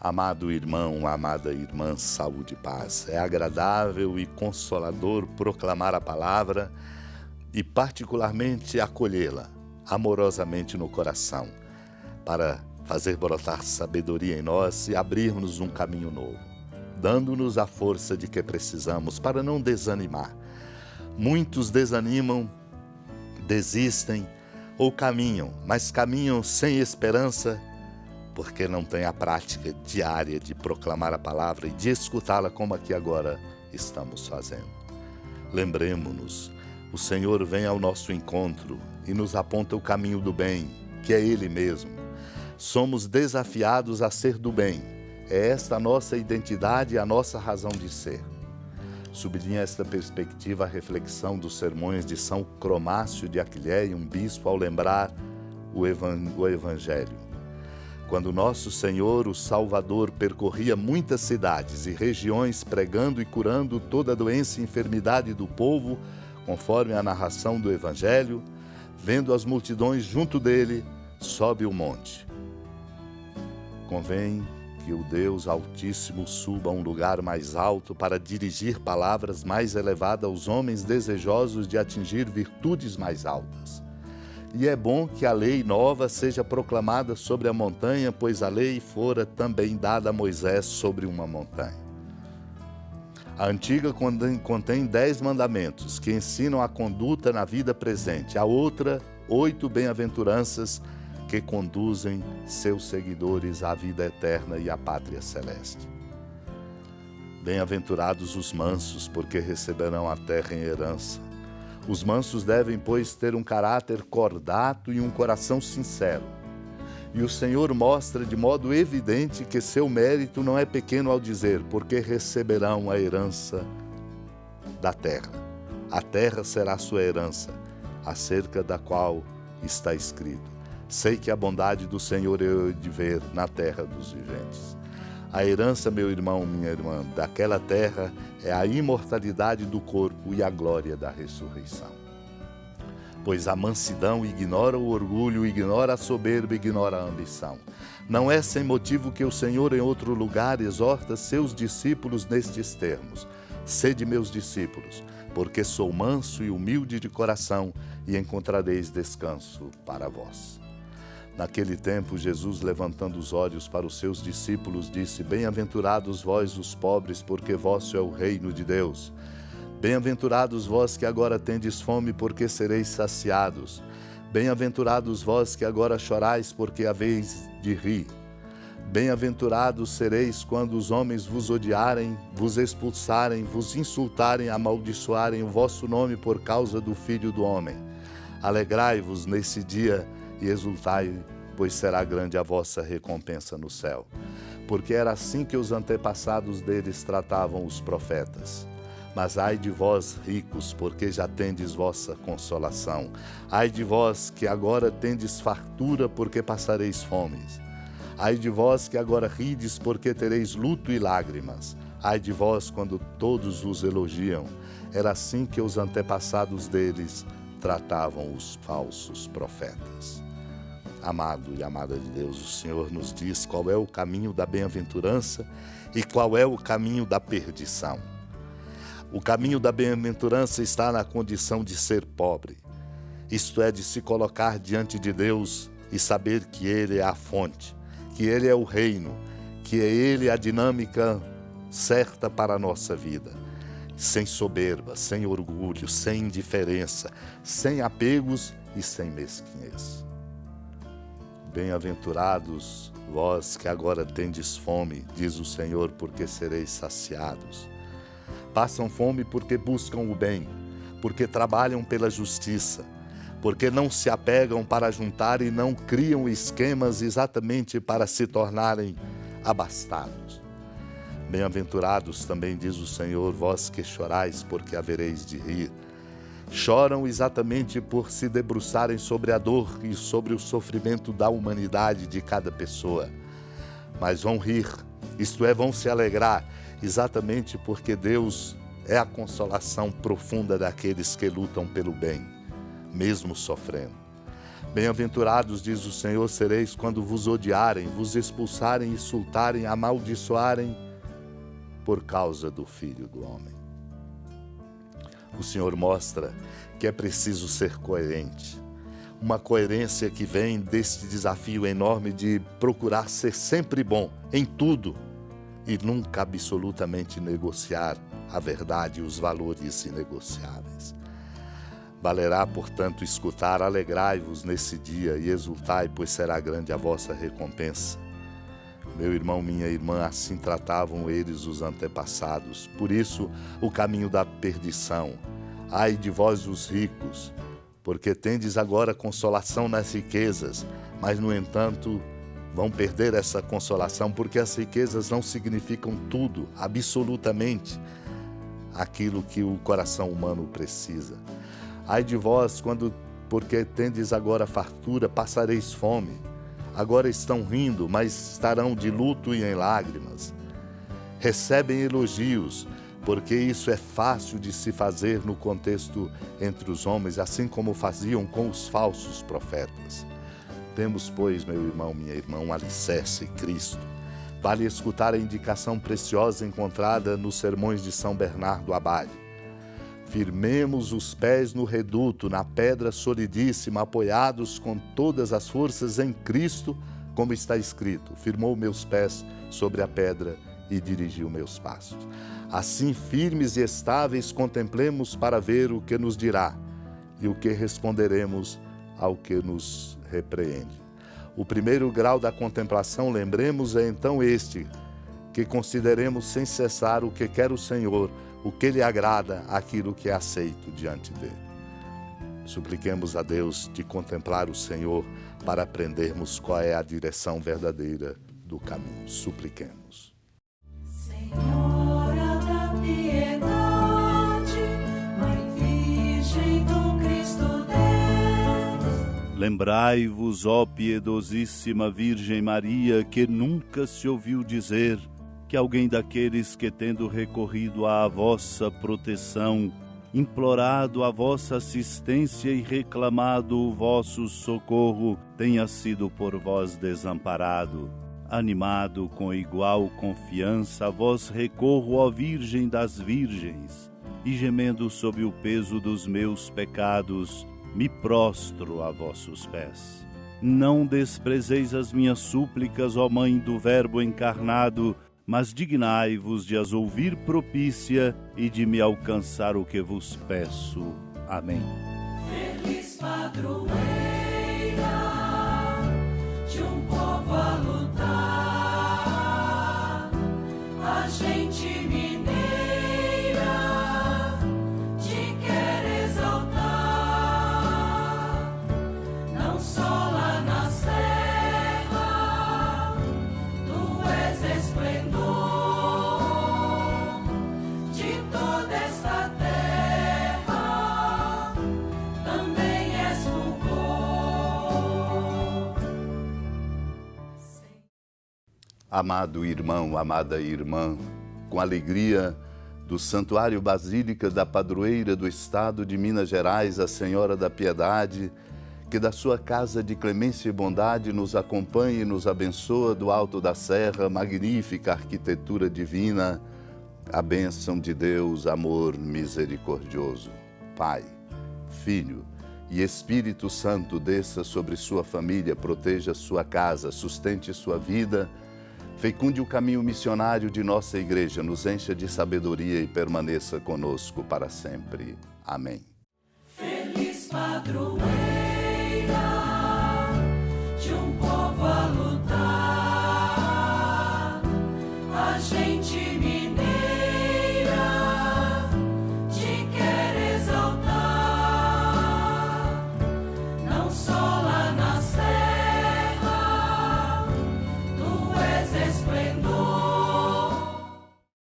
Amado irmão, amada irmã, saúde e paz. É agradável e consolador proclamar a palavra e particularmente acolhê-la amorosamente no coração, para fazer brotar sabedoria em nós e abrir-nos um caminho novo, dando-nos a força de que precisamos para não desanimar. Muitos desanimam, desistem ou caminham, mas caminham sem esperança, porque não tem a prática diária de proclamar a palavra e de escutá-la como aqui agora estamos fazendo. Lembremo-nos, o Senhor vem ao nosso encontro e nos aponta o caminho do bem, que é Ele mesmo. Somos desafiados a ser do bem. É esta a nossa identidade e a nossa razão de ser. Sublinha esta perspectiva a reflexão dos sermões de São Cromácio de Aquileia, um bispo, ao lembrar o Evangelho. Quando nosso Senhor, o Salvador, percorria muitas cidades e regiões pregando e curando toda doença e enfermidade do povo, conforme a narração do Evangelho, vendo as multidões junto dele, sobe o monte. Convém que o Deus Altíssimo suba a um lugar mais alto para dirigir palavras mais elevadas aos homens desejosos de atingir virtudes mais altas. E é bom que a lei nova seja proclamada sobre a montanha, pois a lei fora também dada a Moisés sobre uma montanha. A antiga contém 10 mandamentos que ensinam a conduta na vida presente. A outra, 8 bem-aventuranças que conduzem seus seguidores à vida eterna e à pátria celeste. Bem-aventurados os mansos, porque receberão a terra em herança. Os mansos devem, pois, ter um caráter cordato e um coração sincero. E o Senhor mostra de modo evidente que seu mérito não é pequeno ao dizer, porque receberão a herança da terra. A terra será sua herança, acerca da qual está escrito: sei que a bondade do Senhor eu hei de ver na terra dos viventes. A herança, meu irmão, minha irmã, daquela terra é a imortalidade do corpo e a glória da ressurreição. Pois a mansidão ignora o orgulho, ignora a soberba, ignora a ambição. Não é sem motivo que o Senhor em outro lugar exorta seus discípulos nestes termos: sede meus discípulos, porque sou manso e humilde de coração, e encontrareis descanso para vós. Naquele tempo, Jesus, levantando os olhos para os seus discípulos, disse: bem-aventurados vós os pobres, porque vosso é o reino de Deus. Bem-aventurados vós que agora tendes fome, porque sereis saciados. Bem-aventurados vós que agora chorais, porque haveis de rir. Bem-aventurados sereis quando os homens vos odiarem, vos expulsarem, vos insultarem, amaldiçoarem o vosso nome por causa do Filho do Homem. Alegrai-vos nesse dia e exultai, pois será grande a vossa recompensa no céu. Porque era assim que os antepassados deles tratavam os profetas. Mas ai de vós, ricos, porque já tendes vossa consolação. Ai de vós, que agora tendes fartura, porque passareis fomes. Ai de vós, que agora rides, porque tereis luto e lágrimas. Ai de vós, quando todos os elogiam. Era assim que os antepassados deles tratavam os falsos profetas. Amado e amada de Deus, o Senhor nos diz qual é o caminho da bem-aventurança e qual é o caminho da perdição. O caminho da bem-aventurança está na condição de ser pobre, isto é, de se colocar diante de Deus e saber que Ele é a fonte, que Ele é o reino, que é Ele a dinâmica certa para a nossa vida. Sem soberba, sem orgulho, sem indiferença, sem apegos e sem mesquinhez. Bem-aventurados vós que agora tendes fome, diz o Senhor, porque sereis saciados. Passam fome porque buscam o bem, porque trabalham pela justiça, porque não se apegam para juntar e não criam esquemas exatamente para se tornarem abastados. Bem-aventurados também, diz o Senhor, vós que chorais, porque havereis de rir. Choram exatamente por se debruçarem sobre a dor e sobre o sofrimento da humanidade de cada pessoa. Mas vão rir, isto é, vão se alegrar, exatamente porque Deus é a consolação profunda daqueles que lutam pelo bem, mesmo sofrendo. Bem-aventurados, diz o Senhor, sereis quando vos odiarem, vos expulsarem, insultarem, amaldiçoarem por causa do Filho do Homem. O Senhor mostra que é preciso ser coerente. Uma coerência que vem deste desafio enorme de procurar ser sempre bom em tudo e nunca absolutamente negociar a verdade e os valores inegociáveis. Valerá, portanto, escutar: alegrai-vos nesse dia e exultai, pois será grande a vossa recompensa. Meu irmão, minha irmã, assim tratavam eles os antepassados. Por isso, o caminho da perdição. Ai de vós, os ricos, porque tendes agora consolação nas riquezas, mas, no entanto, vão perder essa consolação, porque as riquezas não significam tudo, absolutamente, aquilo que o coração humano precisa. Ai de vós, porque tendes agora fartura, passareis fome. Agora estão rindo, mas estarão de luto e em lágrimas. Recebem elogios, porque isso é fácil de se fazer no contexto entre os homens, assim como faziam com os falsos profetas. Temos, pois, meu irmão, minha irmã, um alicerce, Cristo. Vale escutar a indicação preciosa encontrada nos sermões de São Bernardo Abade. Firmemos os pés no reduto, na pedra solidíssima, apoiados com todas as forças em Cristo, como está escrito: firmou meus pés sobre a pedra e dirigiu meus passos. Assim, firmes e estáveis, contemplemos para ver o que nos dirá e o que responderemos ao que nos repreende. O primeiro grau da contemplação, lembremos, é então este, que consideremos sem cessar o que quer o Senhor, o que lhe agrada, aquilo que é aceito diante dele. Supliquemos a Deus de contemplar o Senhor para aprendermos qual é a direção verdadeira do caminho. Supliquemos. Senhora da piedade, Mãe Virgem do Cristo Deus. Lembrai-vos, ó piedosíssima Virgem Maria, que nunca se ouviu dizer que alguém daqueles que, tendo recorrido à vossa proteção, implorado a vossa assistência e reclamado o vosso socorro, tenha sido por vós desamparado. Animado com igual confiança, a vós recorro, ó Virgem das Virgens, e gemendo sob o peso dos meus pecados, me prostro a vossos pés. Não desprezeis as minhas súplicas, ó Mãe do Verbo encarnado, mas dignai-vos de as ouvir propícia e de me alcançar o que vos peço. Amém. Feliz padroeira de um povo a lutar, a gente mineira te quer exaltar, não só lá na serra, tu és esplendor de toda esta terra, também és fulgor. Amado irmão, amada irmã, com alegria do Santuário Basílica da Padroeira do Estado de Minas Gerais, a Senhora da Piedade, que da sua casa de clemência e bondade nos acompanhe e nos abençoa do alto da serra, magnífica arquitetura divina, a bênção de Deus, amor misericordioso. Pai, Filho e Espírito Santo desça sobre sua família, proteja sua casa, sustente sua vida, fecunde o caminho missionário de nossa igreja, nos encha de sabedoria e permaneça conosco para sempre. Amém. Feliz padroeira